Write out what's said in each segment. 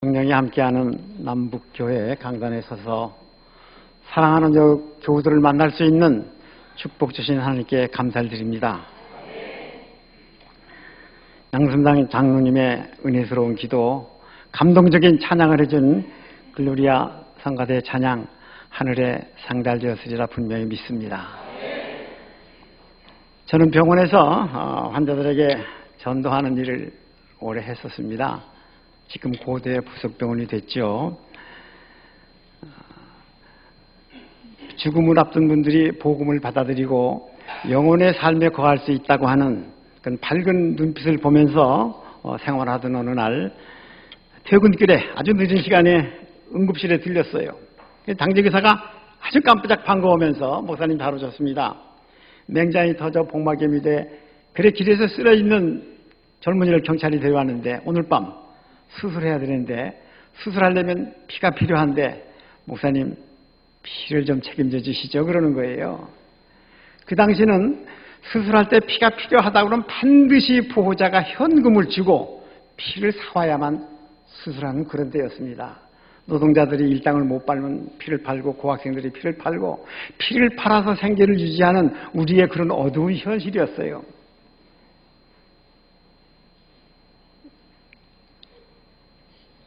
성령이 함께하는 남북교회 강단에 서서 사랑하는 저 교우들을 만날 수 있는 축복 주신 하나님께 감사를 드립니다. 양순당 장로님의 은혜스러운 기도, 감동적인 찬양을 해준 글로리아 성가대 찬양 하늘에 상달되었으리라 분명히 믿습니다. 저는 병원에서 환자들에게 전도하는 일을 오래 했었습니다. 지금 고대 부속병원이 됐죠. 죽음을 앞둔 분들이 복음을 받아들이고 영혼의 삶에 거할 수 있다고 하는 그런 밝은 눈빛을 보면서 생활하던 어느 날 퇴근길에 아주 늦은 시간에 응급실에 들렸어요. 당직의사가 아주 깜빡 반가우면서 목사님 바로 졌습니다. 맹장이 터져 복막염이 돼 그래 길에서 쓰러있는 젊은이를 경찰이 데려왔는데 오늘 밤 수술해야 되는데 수술하려면 피가 필요한데 목사님 피를 좀 책임져 주시죠 그러는 거예요. 그 당시는 수술할 때 피가 필요하다고 그러면 반드시 보호자가 현금을 주고 피를 사와야만 수술하는 그런 때였습니다. 노동자들이 일당을 못 팔면 피를 팔고 고학생들이 피를 팔고 피를 팔아서 생계를 유지하는 우리의 그런 어두운 현실이었어요.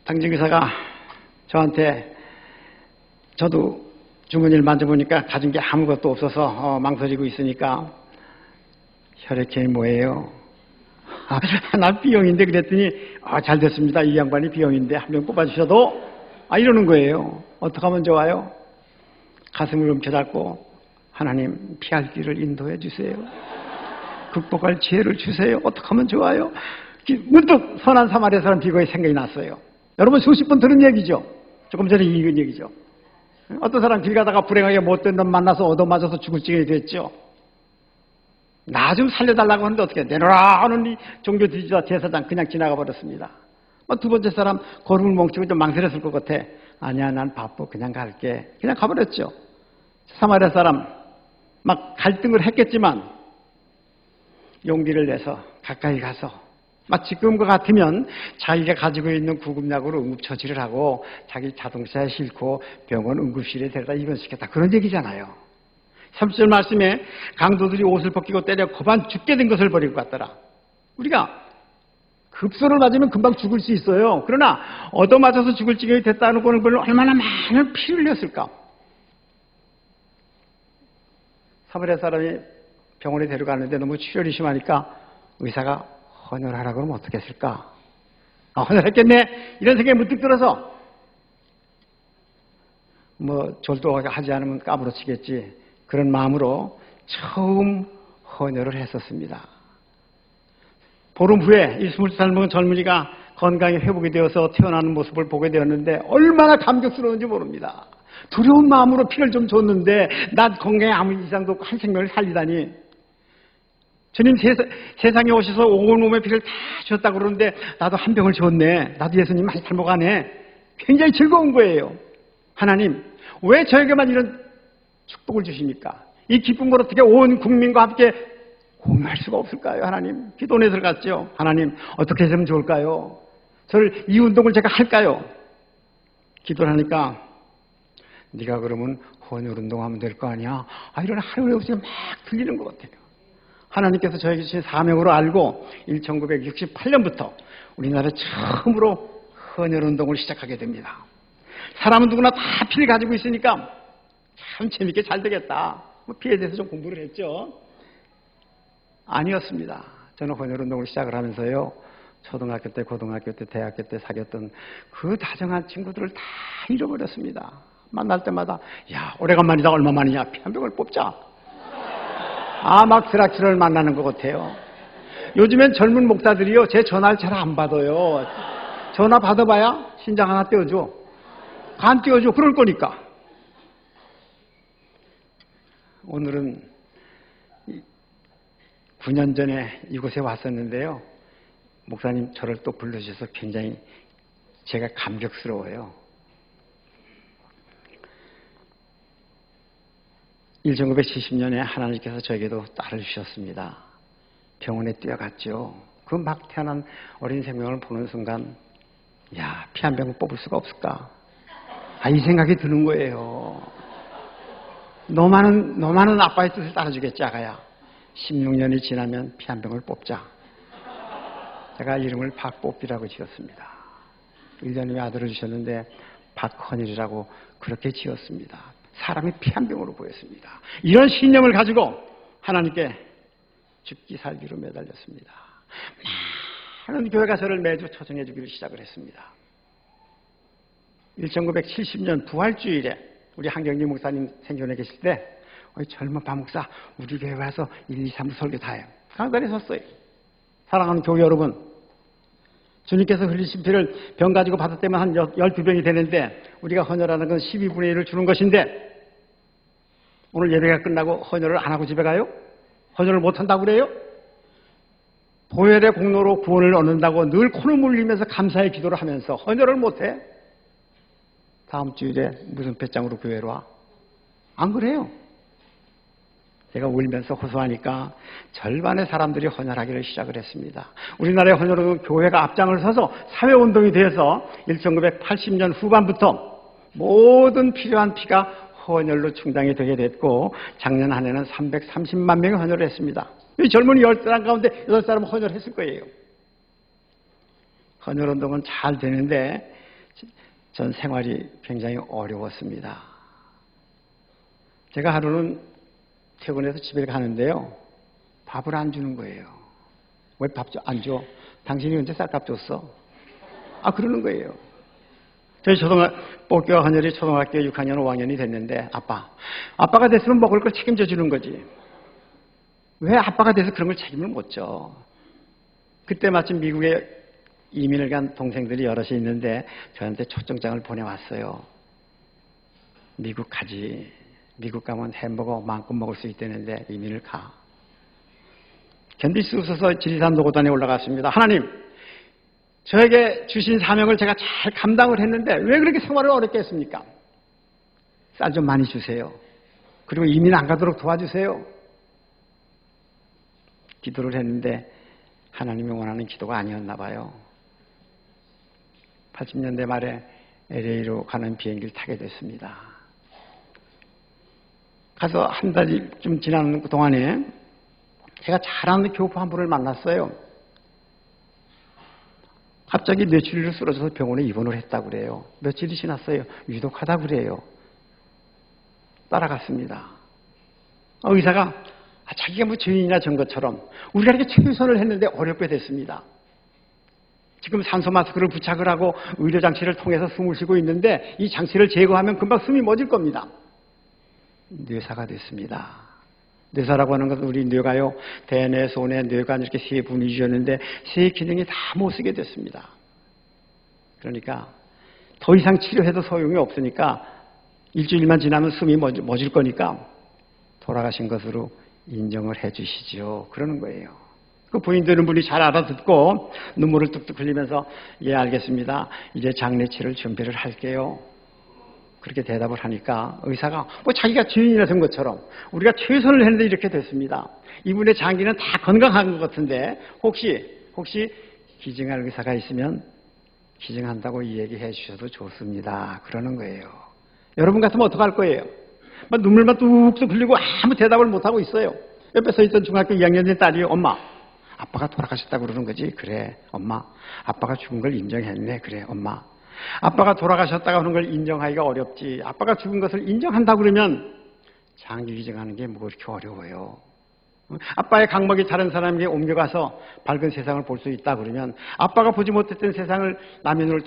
당직의사가 저한테 저도 주머니를 만져보니까 가진 게 아무것도 없어서 망설이고 있으니까 혈액형이 뭐예요? 나 B형인데 그랬더니 잘 됐습니다. 이 양반이 B형인데 한 명 뽑아주셔도 이러는 거예요. 어떻게 하면 좋아요? 가슴을 움켜잡고 하나님 피할 길을 인도해 주세요. 극복할 지혜를 주세요. 어떻게 하면 좋아요? 문득 선한 사마리아 사람 비거의 생각이 났어요. 여러분 수십 번 들은 얘기죠. 조금 전에 읽은 얘기죠. 어떤 사람 길 가다가 불행하게 못된 놈 만나서 얻어맞아서 죽을 지경이 됐죠. 나 좀 살려달라고 하는데 어떻게 내놓으라 하는 이 종교 지도자 제사장 그냥 지나가 버렸습니다. 두 번째 사람 걸음을 멈추고 좀 망설였을 것 같아. 아니야 난 바빠 그냥 갈게. 그냥 가버렸죠. 사마리아 사람 막 갈등을 했겠지만 용기를 내서 가까이 가서 마치 지금과 같으면 자기가 가지고 있는 구급약으로 응급처치를 하고 자기 자동차에 싣고 병원 응급실에 데려다 입원시켰다. 그런 얘기잖아요. 30절 말씀에 강도들이 옷을 벗기고 때려 거반 죽게 된 것을 버리고 갔더라. 우리가 급소를 맞으면 금방 죽을 수 있어요. 그러나 얻어맞아서 죽을 지경이 됐다는 거는 얼마나 많은 피를 흘렸을까. 사마리아 사람이 병원에 데려가는데 너무 출혈이 심하니까 의사가 헌혈하라고 그러면 어떻게 했을까? 헌혈했겠네 이런 생각이 문득 들어서 졸도하지 않으면 까무러치겠지 그런 마음으로 처음 헌혈을 했었습니다. 보름 후에 이 20살 먹은 젊은이가 건강이 회복이 되어서 태어나는 모습을 보게 되었는데 얼마나 감격스러운지 모릅니다. 두려운 마음으로 피를 좀 줬는데 난 건강에 아무 이상도 없고 한 생명을 살리다니. 주님 세상에 오셔서 온몸의 피를 다 주셨다고 그러는데 나도 한 병을 줬네. 나도 예수님 많이 닮아가네. 굉장히 즐거운 거예요. 하나님 왜 저에게만 이런 축복을 주십니까? 이 기쁨을 어떻게 온 국민과 함께 공유할 수가 없을까요? 하나님 기도원에 들어갔죠. 하나님 어떻게 하면 좋을까요? 저를 이 운동을 제가 할까요? 기도를 하니까 네가 그러면 헌혈 운동하면 될 거 아니야? 이런 하루에 없이 막 들리는 것 같아요. 하나님께서 저에게 주신 사명으로 알고 1968년부터 우리나라에 처음으로 헌혈 운동을 시작하게 됩니다. 사람은 누구나 다 피를 가지고 있으니까 참 재밌게 잘 되겠다. 피에 대해서 좀 공부를 했죠. 아니었습니다. 저는 헌혈 운동을 시작을 하면서요. 초등학교 때, 고등학교 때, 대학교 때 사귀었던 그 다정한 친구들을 다 잃어버렸습니다. 만날 때마다 야 오래간만이다 얼마만이냐 피 한 병을 뽑자. 막 드라큘라를 만나는 것 같아요. 요즘엔 젊은 목사들이요 제 전화를 잘 안 받아요. 전화 받아봐야 신장 하나 떼어줘. 간 떼어줘. 그럴 거니까. 오늘은 9년 전에 이곳에 왔었는데요. 목사님 저를 또 불러주셔서 굉장히 제가 감격스러워요. 1970년에 하나님께서 저에게도 딸을 주셨습니다. 병원에 뛰어갔죠. 그 막 태어난 어린 생명을 보는 순간 야, 피 한 병을 뽑을 수가 없을까? 이 생각이 드는 거예요. 너만은 아빠의 뜻을 따라주겠지, 아가야. 16년이 지나면 피 한 병을 뽑자. 제가 이름을 박뽀삐라고 지었습니다. 1년 후에 아들을 주셨는데 박헌일이라고 그렇게 지었습니다. 사람이 피 한 병으로 보였습니다. 이런 신념을 가지고 하나님께 죽기 살기로 매달렸습니다. 많은 교회가 저를 매주 초청해 주기를 시작을 했습니다. 1970년 부활주일에 우리 한경리 목사님 생존해 계실 때 젊은 박 목사 우리 교회 와서 1, 2, 3 설교 다 해요. 강단에 섰어요. 사랑하는 교회 여러분, 주님께서 흘리신 피를 병 가지고 받았다면 한 12병이 되는데 우리가 헌혈하는 건 12분의 1을 주는 것인데 오늘 예배가 끝나고 헌혈을 안 하고 집에 가요? 헌혈을 못 한다고 그래요? 보혈의 공로로 구원을 얻는다고 늘 코눈물 흘리면서 감사의 기도를 하면서 헌혈을 못해? 다음 주일에 무슨 배짱으로 교회로 와? 안 그래요? 제가 울면서 호소하니까 절반의 사람들이 헌혈하기를 시작을 했습니다. 우리나라의 헌혈은 교회가 앞장을 서서 사회운동이 되어서 1980년 후반부터 모든 필요한 피가 헌혈로 충당이 되게 됐고 작년 한 해는 330만 명이 헌혈을 했습니다. 이 젊은이 10사람 가운데 8사람은 헌혈했을 거예요. 헌혈운동은 잘 되는데 전 생활이 굉장히 어려웠습니다. 제가 하루는 퇴근해서 집에 가는데요. 밥을 안 주는 거예요. 왜 밥 안 줘? 당신이 언제 쌀값 줬어? 그러는 거예요. 저희 복교 헌혈이 초등학교 6학년, 5학년이 됐는데 아빠가 됐으면 먹을 걸 책임져 주는 거지. 왜 아빠가 돼서 그런 걸 책임을 못 져? 그때 마침 미국에 이민을 간 동생들이 여럿이 있는데 저한테 초청장을 보내왔어요. 미국 가지. 미국 가면 햄버거 마음껏 먹을 수 있다는데 이민을 가. 견딜 수 없어서 지리산 노고단에 올라갔습니다. 하나님, 저에게 주신 사명을 제가 잘 감당을 했는데 왜 그렇게 생활을 어렵게 했습니까? 쌀 좀 많이 주세요. 그리고 이민 안 가도록 도와주세요. 기도를 했는데 하나님이 원하는 기도가 아니었나 봐요. 80년대 말에 LA로 가는 비행기를 타게 됐습니다. 가서 한 달이 좀 지나는 동안에 제가 잘 아는 교포 한 분을 만났어요. 갑자기 뇌출혈로 쓰러져서 병원에 입원을 했다고 그래요. 며칠이 지났어요. 위독하다고 그래요. 따라갔습니다. 의사가 자기가 뭐 죄인이나 전 것처럼 우리가 이렇게 최선을 했는데 어렵게 됐습니다. 지금 산소 마스크를 부착을 하고 의료장치를 통해서 숨을 쉬고 있는데 이 장치를 제거하면 금방 숨이 멎을 겁니다. 뇌사가 됐습니다. 뇌사라고 하는 것은 우리 뇌가요, 대뇌, 소뇌, 뇌관 이렇게 세 분이 주었는데 세 기능이 다 못 쓰게 됐습니다. 그러니까 더 이상 치료해도 소용이 없으니까 일주일만 지나면 숨이 멎을 거니까 돌아가신 것으로 인정을 해 주시죠. 그러는 거예요. 그 부인 되는 분이 잘 알아듣고 눈물을 뚝뚝 흘리면서 예, 알겠습니다. 이제 장례치를 준비를 할게요. 그렇게 대답을 하니까 의사가 자기가 죄인이라 된 것처럼 우리가 최선을 했는데 이렇게 됐습니다. 이분의 장기는 다 건강한 것 같은데 혹시 기증할 의사가 있으면 기증한다고 이 얘기해 주셔도 좋습니다. 그러는 거예요. 여러분 같으면 어떡할 거예요? 눈물만 뚝뚝 흘리고 아무 대답을 못하고 있어요. 옆에 서 있던 중학교 2학년 된 딸이 엄마, 아빠가 돌아가셨다고 그러는 거지. 그래 엄마. 아빠가 죽은 걸 인정했네. 그래 엄마. 아빠가 돌아가셨다고 하는 걸 인정하기가 어렵지. 아빠가 죽은 것을 인정한다고 그러면 장기 기증하는 게 뭐 그렇게 어려워요. 아빠의 강목이 다른 사람에게 옮겨가서 밝은 세상을 볼 수 있다 그러면 아빠가 보지 못했던 세상을 남의 눈을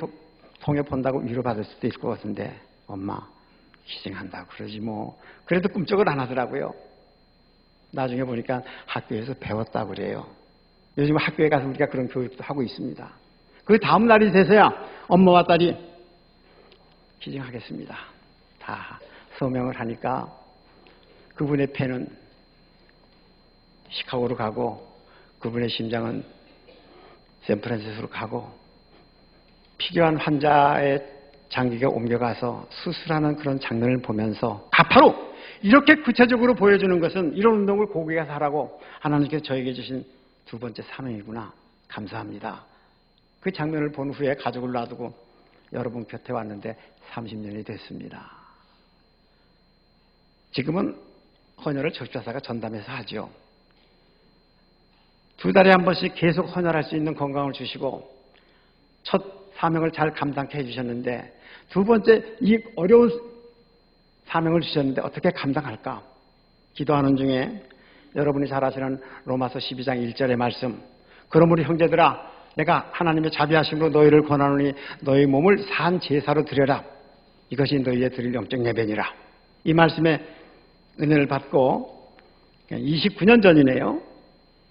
통해 본다고 위로받을 수도 있을 것 같은데 엄마 기증한다고 그러지 뭐. 그래도 꿈쩍을 안 하더라고요. 나중에 보니까 학교에서 배웠다고 그래요. 요즘 학교에 가서 우리가 그런 교육도 하고 있습니다. 그 다음 날이 돼서야 엄마와 딸이 기증하겠습니다. 다 서명을 하니까 그분의 폐는 시카고로 가고 그분의 심장은 샌프란시스코로 가고 필요한 환자의 장기가 옮겨가서 수술하는 그런 장면을 보면서 바로 이렇게 구체적으로 보여주는 것은 이런 운동을 고객에서 하라고 하나님께서 저에게 주신 두 번째 사명이구나. 감사합니다. 그 장면을 본 후에 가족을 놔두고 여러분 곁에 왔는데 30년이 됐습니다. 지금은 헌혈을 적십자사가 전담해서 하죠. 2달에 한 번씩 계속 헌혈할 수 있는 건강을 주시고 첫 사명을 잘 감당케 해주셨는데 두 번째 이 어려운 사명을 주셨는데 어떻게 감당할까? 기도하는 중에 여러분이 잘 아시는 로마서 12장 1절의 말씀, 그러므로 형제들아 내가 하나님의 자비하심으로 너희를 권하노니 너희 몸을 산 제사로 드려라. 이것이 너희의 드릴 영적 예배니라. 이 말씀에 은혜를 받고 29년 전이네요.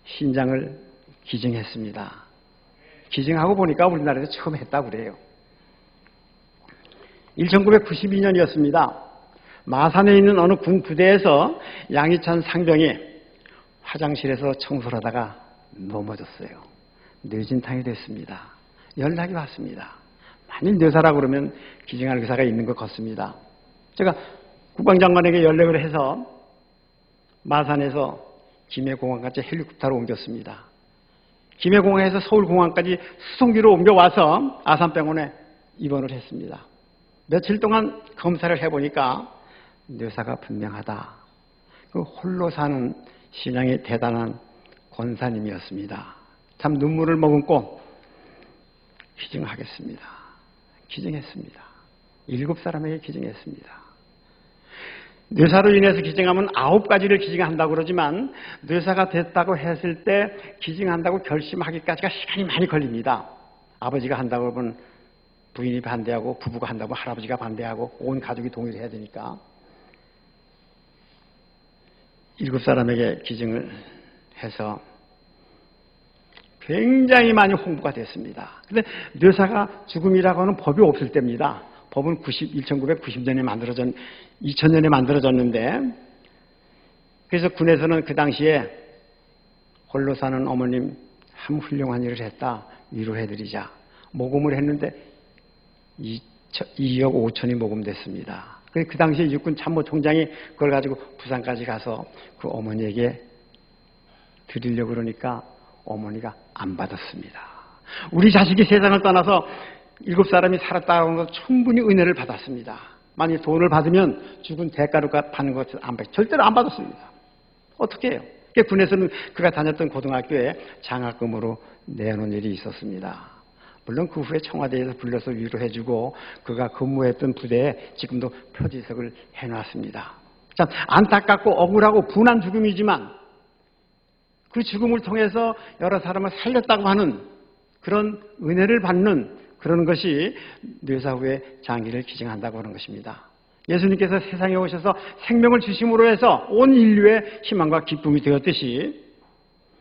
신장을 기증했습니다. 기증하고 보니까 우리나라에서 처음 했다고 그래요. 1992년이었습니다. 마산에 있는 어느 군 부대에서 양희찬 상병이 화장실에서 청소를 하다가 넘어졌어요. 뇌진탕이 됐습니다. 연락이 왔습니다. 만일 뇌사라고 그러면 기증할 의사가 있는 것 같습니다. 제가 국방장관에게 연락을 해서 마산에서 김해공항까지 헬리콥터로 옮겼습니다. 김해공항에서 서울공항까지 수송기로 옮겨와서 아산병원에 입원을 했습니다. 며칠 동안 검사를 해보니까 뇌사가 분명하다. 그 홀로 사는 신앙이 대단한 권사님이었습니다. 참 눈물을 머금고 기증하겠습니다. 기증했습니다. 7사람에게 기증했습니다. 뇌사로 인해서 기증하면 9가지를 기증한다고 그러지만 뇌사가 됐다고 했을 때 기증한다고 결심하기까지가 시간이 많이 걸립니다. 아버지가 한다고 하면 부인이 반대하고 부부가 한다고 하면 할아버지가 반대하고 온 가족이 동의를 해야 되니까 7사람에게 기증을 해서 굉장히 많이 홍보가 됐습니다. 그런데 뇌사가 죽음이라고 하는 법이 없을 때입니다. 법은 1990년에 2000년에 만들어졌는데 그래서 군에서는 그 당시에 홀로 사는 어머님 참 훌륭한 일을 했다. 위로해드리자. 모금을 했는데 2억 5천이 모금됐습니다. 그 당시에 육군 참모총장이 그걸 가지고 부산까지 가서 그 어머니에게 드리려고 그러니까 어머니가 안 받았습니다. 우리 자식이 세상을 떠나서 7사람이 살았다는 것 충분히 은혜를 받았습니다. 만약 돈을 받으면 죽은 대가로 받는 것을 안 받, 절대로 안 받았습니다. 어떻게 해요? 군에서는 그가 다녔던 고등학교에 장학금으로 내놓은 일이 있었습니다. 물론 그 후에 청와대에서 불러서 위로해주고 그가 근무했던 부대에 지금도 표지석을 해놨습니다. 참 안타깝고 억울하고 분한 죽음이지만 그 죽음을 통해서 여러 사람을 살렸다고 하는 그런 은혜를 받는 그런 것이 뇌사 후에 장기를 기증한다고 하는 것입니다. 예수님께서 세상에 오셔서 생명을 주심으로 해서 온 인류의 희망과 기쁨이 되었듯이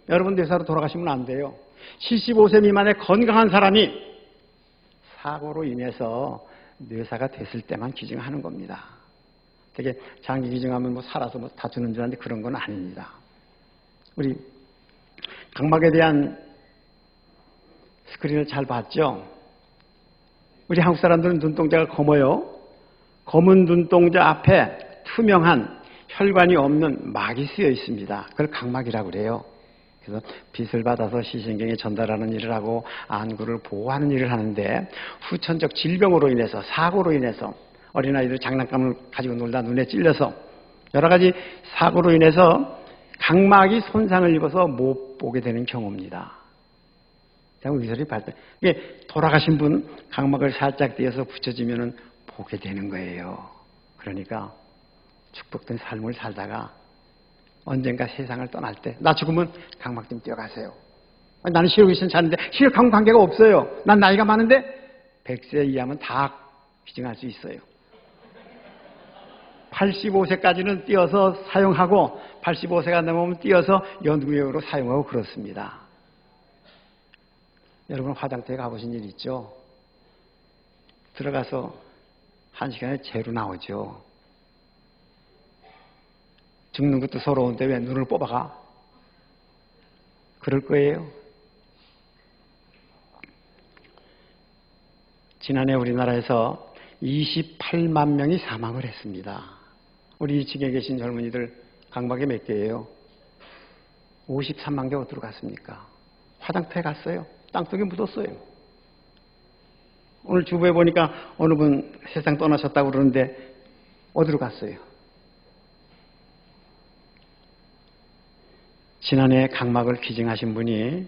여러분 뇌사로 돌아가시면 안 돼요. 75세 미만의 건강한 사람이 사고로 인해서 뇌사가 됐을 때만 기증하는 겁니다. 되게 장기 기증하면 살아서 다 주는 줄 아는데 그런 건 아닙니다. 우리 각막에 대한 스크린을 잘 봤죠? 우리 한국 사람들은 눈동자가 검어요. 검은 눈동자 앞에 투명한 혈관이 없는 막이 쓰여 있습니다. 그걸 각막이라고 그래요. 그래서 빛을 받아서 시신경에 전달하는 일을 하고 안구를 보호하는 일을 하는데 후천적 질병으로 인해서 사고로 인해서 어린아이들 장난감을 가지고 놀다 눈에 찔려서 여러 가지 사고로 인해서 각막이 손상을 입어서 못 보게 되는 경우입니다. 의사들이 봤을 때 돌아가신 분 각막을 살짝 떼어서 붙여주면 보게 되는 거예요. 그러니까 축복된 삶을 살다가 언젠가 세상을 떠날 때 나 죽으면 각막 좀 떼어가세요. 나는 시력 있으면 자는데 시력하고는 관계가 없어요. 난 나이가 많은데 100세 이하면 다 기증할 수 있어요. 85세까지는 띄어서 사용하고 85세가 넘으면 띄어서 연구용으로 사용하고 그렇습니다. 여러분 화장터에 가보신 일 있죠? 들어가서 1시간에 제로 나오죠. 죽는 것도 서러운데 왜 눈을 뽑아가? 그럴 거예요. 지난해 우리나라에서 28만 명이 사망을 했습니다. 우리 2층에 계신 젊은이들 각막에 몇 개예요? 53만 개 어디로 갔습니까? 화장터에 갔어요. 땅속에 묻었어요. 오늘 주부에 보니까 어느 분 세상 떠나셨다고 그러는데 어디로 갔어요? 지난해 각막을 기증하신 분이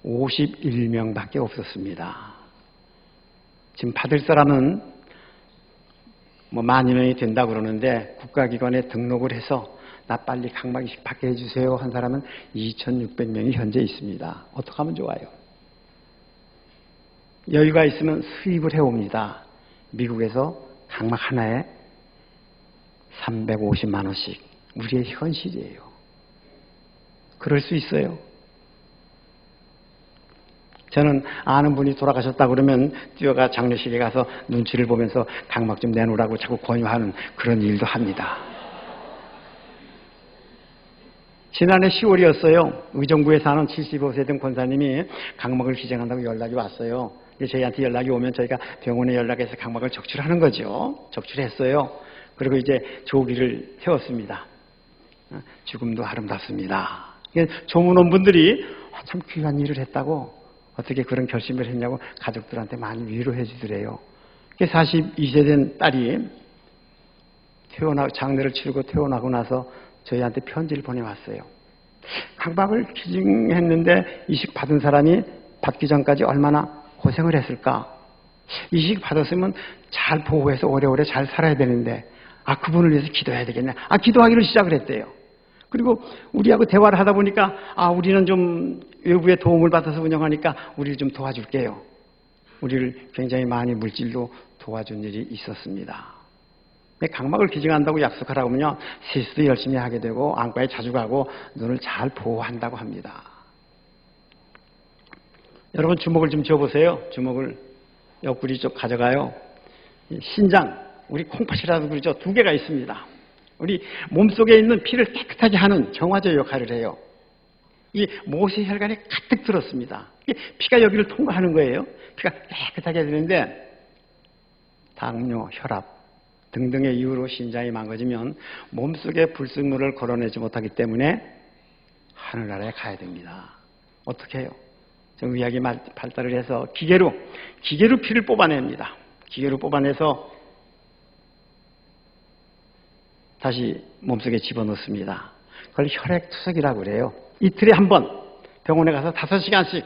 51명밖에 없었습니다. 지금 받을 사람은 뭐 10,000명이 된다고 그러는데 국가기관에 등록을 해서 나 빨리 각막 이식 받게 해주세요 한 사람은 2,600명이 현재 있습니다. 어떻게 하면 좋아요? 여유가 있으면 수입을 해옵니다. 미국에서 각막 하나에 350만 원씩. 우리의 현실이에요. 그럴 수 있어요. 저는 아는 분이 돌아가셨다 그러면 뛰어가 장례식에 가서 눈치를 보면서 각막 좀 내놓으라고 자꾸 권유하는 그런 일도 합니다. 지난해 10월이었어요. 의정부에 사는 75세 된 권사님이 각막을 기증한다고 연락이 왔어요. 저희한테 연락이 오면 저희가 병원에 연락해서 각막을 적출하는 거죠. 적출했어요. 그리고 이제 조기를 세웠습니다. 죽음도 아름답습니다. 조문 온 분들이 참 귀한 일을 했다고 어떻게 그런 결심을 했냐고 가족들한테 많이 위로해 주더래요. 42세 된 딸이 장례를 치르고 퇴원하고 나서 저희한테 편지를 보내왔어요. 각막을 기증했는데 이식 받은 사람이 받기 전까지 얼마나 고생을 했을까. 이식 받았으면 잘 보호해서 오래오래 잘 살아야 되는데 그분을 위해서 기도해야 되겠네. 기도하기로 시작을 했대요. 그리고 우리하고 대화를 하다 보니까 우리는 좀 외부의 도움을 받아서 운영하니까 우리를 좀 도와줄게요. 우리를 굉장히 많이 물질로 도와준 일이 있었습니다. 각막을 기증한다고 약속하라고 하면요, 세수도 열심히 하게 되고 안과에 자주 가고 눈을 잘 보호한다고 합니다. 여러분 주먹을 좀 쥐어보세요. 주먹을 옆구리 쪽 가져가요. 신장, 우리 콩팥이라도 그러죠. 2개가 있습니다. 우리 몸속에 있는 피를 깨끗하게 하는 정화제 역할을 해요. 이 모세혈관이 가득 들었습니다. 피가 여기를 통과하는 거예요. 피가 깨끗하게 해야 되는데 당뇨, 혈압 등등의 이유로 신장이 망가지면 몸속에 불순물을 걸어내지 못하기 때문에 하늘나라에 가야 됩니다. 어떻게 해요? 의학이 발달을 해서 기계로 피를 뽑아냅니다. 기계로 뽑아내서 다시 몸속에 집어넣습니다. 그걸 혈액투석이라고 그래요. 이틀에 한 번 병원에 가서 5시간씩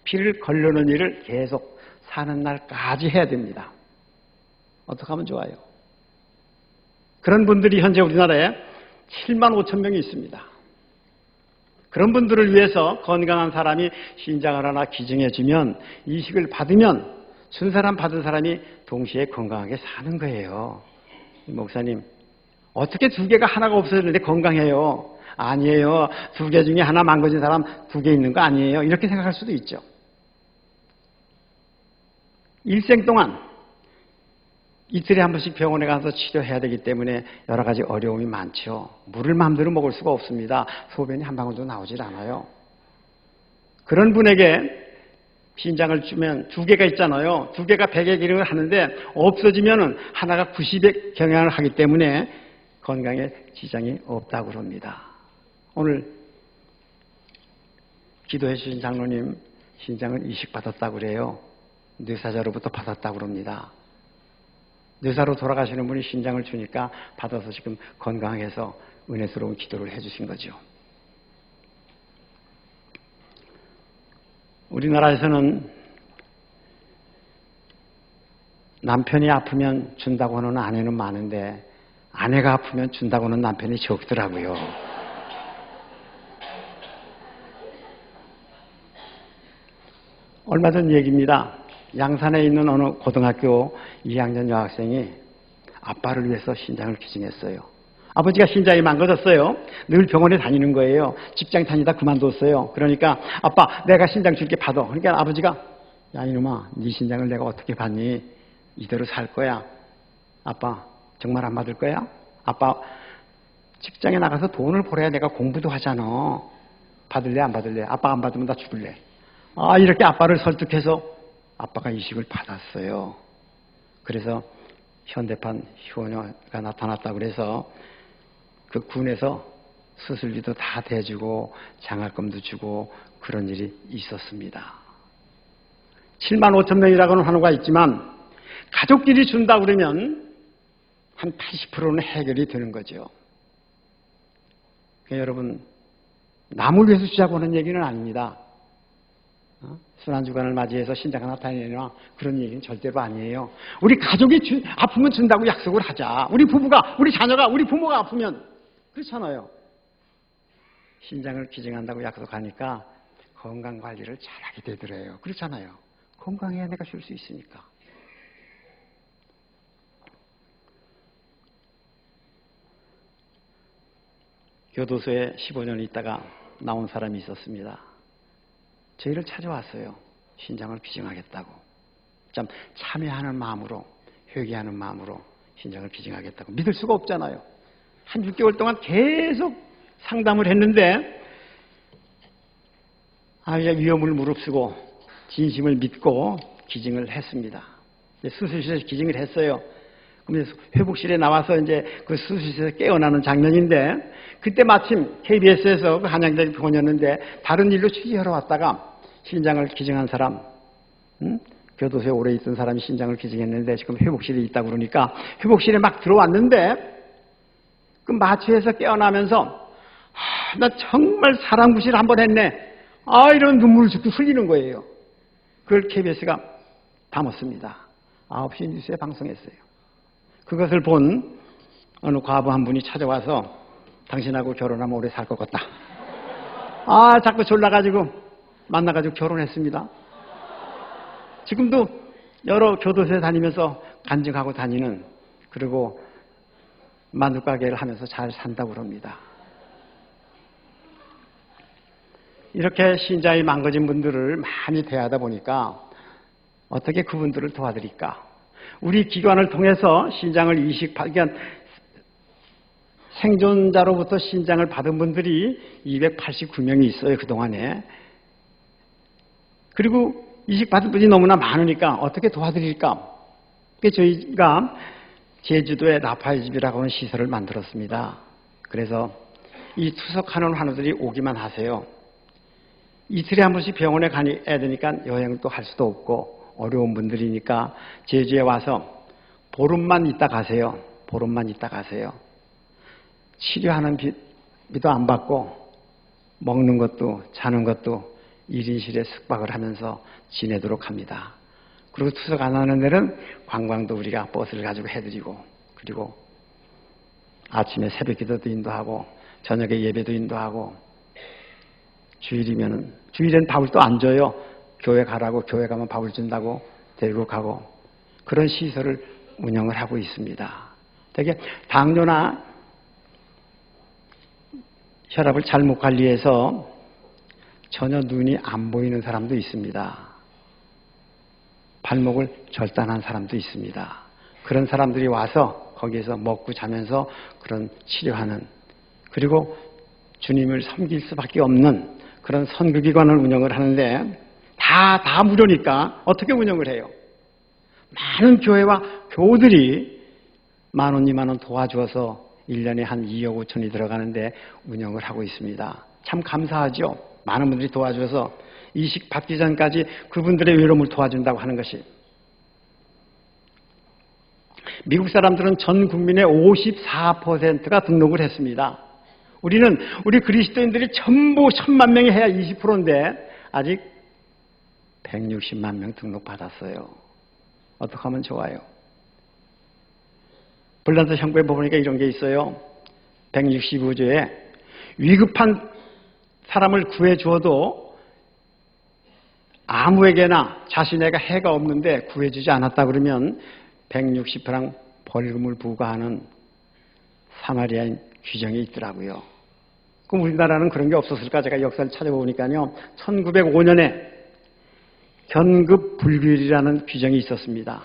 피를 걸러놓는 일을 계속 사는 날까지 해야 됩니다. 어떻게 하면 좋아요? 그런 분들이 현재 우리나라에 75,000명이 있습니다. 그런 분들을 위해서 건강한 사람이 신장을 하나 기증해주면 이식을 받으면 순사람 받은 사람이 동시에 건강하게 사는 거예요. 목사님, 어떻게 2개가 하나가 없어졌는데 건강해요? 아니에요. 2개 중에 하나 망가진 사람 2개 있는 거 아니에요. 이렇게 생각할 수도 있죠. 일생 동안 이틀에 한 번씩 병원에 가서 치료해야 되기 때문에 여러 가지 어려움이 많죠. 물을 마음대로 먹을 수가 없습니다. 소변이 한 방울도 나오질 않아요. 그런 분에게 신장을 주면 2개가 있잖아요. 2개가 100의 기능을 하는데 없어지면 하나가 90의 경향을 하기 때문에 건강에 지장이 없다고 그럽니다. 오늘 기도해 주신 장로님 신장을 이식받았다고 그래요. 뇌사자로부터 받았다고 그럽니다. 뇌사로 돌아가시는 분이 신장을 주니까 받아서 지금 건강해서 은혜스러운 기도를 해주신 거죠. 우리나라에서는 남편이 아프면 준다고 하는 아내는 많은데 아내가 아프면 준다고 하는 남편이 적더라고요. 얼마 전 얘기입니다. 양산에 있는 어느 고등학교 2학년 여학생이 아빠를 위해서 신장을 기증했어요. 아버지가 신장이 망가졌어요. 늘 병원에 다니는 거예요. 직장 다니다 그만뒀어요. 그러니까 아빠 내가 신장 줄게 받아. 그러니까 아버지가 야 이놈아 네 신장을 내가 어떻게 받니? 이대로 살 거야. 아빠 정말 안 받을 거야? 아빠 직장에 나가서 돈을 벌어야 내가 공부도 하잖아. 받을래 안 받을래? 아빠 안 받으면 나 죽을래. 이렇게 아빠를 설득해서 아빠가 이식을 받았어요. 그래서 현대판 효녀가 나타났다고 그래서 그 군에서 수술비도 다 대주고 장학금도 주고 그런 일이 있었습니다. 75,000명이라고는 한우가 있지만 가족끼리 준다 그러면 한 80%는 해결이 되는 거죠. 그러니까 여러분, 남을 위해서 주자고 하는 얘기는 아닙니다. 순환주간을 맞이해서 신자가 나타내거나 그런 얘기는 절대로 아니에요. 우리 가족이 아프면 준다고 약속을 하자. 우리 부부가, 우리 자녀가, 우리 부모가 아프면 그렇잖아요. 신장을 기증한다고 약속하니까 건강관리를 잘하게 되더래요. 그렇잖아요. 건강해야 내가 줄 수 있으니까. 교도소에 15년 있다가 나온 사람이 있었습니다. 저희를 찾아왔어요. 신장을 기증하겠다고. 참 참여하는 마음으로, 회개하는 마음으로 신장을 기증하겠다고. 믿을 수가 없잖아요. 한 6개월 동안 계속 상담을 했는데 위험을 무릅쓰고 진심을 믿고 기증을 했습니다. 수술실에서 기증을 했어요. 그러면서 회복실에 나와서 이제 그 수술실에서 깨어나는 장면인데, 그때 마침 KBS에서 그 한양대 병원이었는데 다른 일로 취재하러 왔다가 신장을 기증한 사람, 교도소에 오래 있던 사람이 신장을 기증했는데 지금 회복실에 있다고 그러니까 회복실에 막 들어왔는데 그 마취해서 깨어나면서 나 정말 사람 구실 한번 했네. 이런 눈물을 죽고 흘리는 거예요. 그걸 KBS가 담았습니다. 9시 뉴스에 방송했어요. 그것을 본 어느 과부 한 분이 찾아와서 당신하고 결혼하면 오래 살 것 같다. 자꾸 졸라가지고 만나가지고 결혼했습니다. 지금도 여러 교도소에 다니면서 간증하고 다니는, 그리고 만두가게를 하면서 잘 산다고 그럽니다. 이렇게 신자의 망가진 분들을 많이 대하다 보니까 어떻게 그분들을 도와드릴까? 우리 기관을 통해서 신장을 그러니까 생존자로부터 신장을 받은 분들이 289명이 있어요, 그동안에. 그리고 이식받은 분이 너무나 많으니까 어떻게 도와드릴까? 그래서 저희가 제주도에 라파의 집이라고 하는 시설을 만들었습니다. 그래서 이 투석하는 환우들이 오기만 하세요. 이틀에 한 번씩 병원에 가야 되니까 여행을 또 할 수도 없고 어려운 분들이니까 제주에 와서 보름만 있다 가세요. 보름만 있다 가세요. 치료하는 비도 안 받고 먹는 것도 자는 것도 1인실에 숙박을 하면서 지내도록 합니다. 그리고 투석 안 하는 데는 관광도 우리가 버스를 가지고 해드리고, 그리고 아침에 새벽기도도 인도하고 저녁에 예배도 인도하고, 주일엔 밥을 또 안 줘요. 교회 가라고, 교회 가면 밥을 준다고 데리고 가고, 그런 시설을 운영을 하고 있습니다. 되게 당뇨나 혈압을 잘못 관리해서 전혀 눈이 안 보이는 사람도 있습니다. 발목을 절단한 사람도 있습니다. 그런 사람들이 와서 거기에서 먹고 자면서 그런 치료하는, 그리고 주님을 섬길 수밖에 없는 그런 선교기관을 운영을 하는데 다 무료니까 어떻게 운영을 해요? 많은 교회와 교우들이 10,000원, 20,000원 도와주어서 1년에 한 2억 5천이 들어가는데 운영을 하고 있습니다. 참 감사하죠. 많은 분들이 도와줘서 이식 받기 전까지 그분들의 외로움을 도와준다고 하는 것이. 미국 사람들은 전 국민의 54%가 등록을 했습니다. 우리 그리스도인들이 전부 1,000만 명이 해야 20%인데 아직 160만 명 등록받았어요. 어떻게 하면 좋아요? 불란서 형법에 보니까 이런 게 있어요. 165조에 위급한 사람을 구해주어도 아무에게나 자신에게 해가 없는데 구해주지 않았다 그러면 160프랑 벌금을 부과하는 사마리아인 규정이 있더라고요. 그럼 우리나라는 그런 게 없었을까? 제가 역사를 찾아보니까요. 1905년에 견급 불규율이라는 규정이 있었습니다.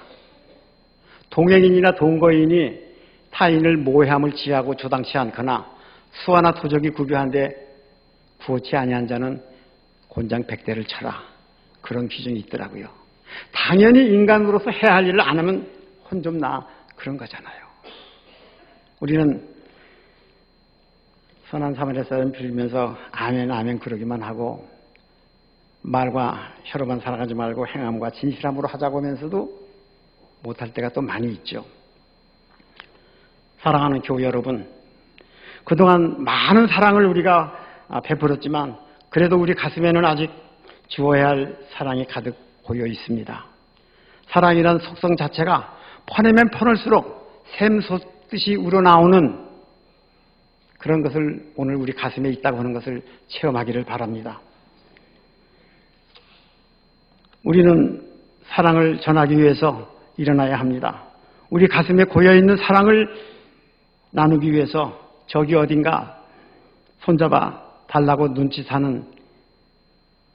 동행인이나 동거인이 타인을 모해함을 지하고 조당치 않거나 수하나 토적이 구교한데 구호치 아니한 자는 곤장 100대를 쳐라. 그런 규정이 있더라고요. 당연히 인간으로서 해야 할 일을 안 하면 혼 좀 나. 그런 거잖아요. 우리는 선한 사마리아 사람 빌면서 아멘 아멘 그러기만 하고 말과 혀로만 살아가지 말고 행함과 진실함으로 하자고 하면서도 못할 때가 또 많이 있죠. 사랑하는 교회 여러분, 그동안 많은 사랑을 우리가 베풀었지만 그래도 우리 가슴에는 아직 주어야 할 사랑이 가득 고여 있습니다. 사랑이란 속성 자체가 퍼내면 퍼낼수록 샘솟듯이 우러나오는 그런 것을 오늘 우리 가슴에 있다고 하는 것을 체험하기를 바랍니다. 우리는 사랑을 전하기 위해서 일어나야 합니다. 우리 가슴에 고여있는 사랑을 나누기 위해서 저기 어딘가 손잡아 달라고 눈치 사는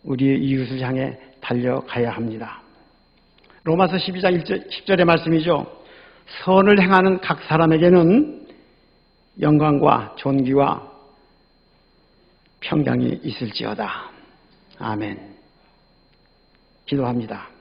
우리의 이웃을 향해 달려가야 합니다. 로마서 12장 10절의 말씀이죠. 선을 행하는 각 사람에게는 영광과 존귀와 평강이 있을지어다. 아멘. 기도합니다.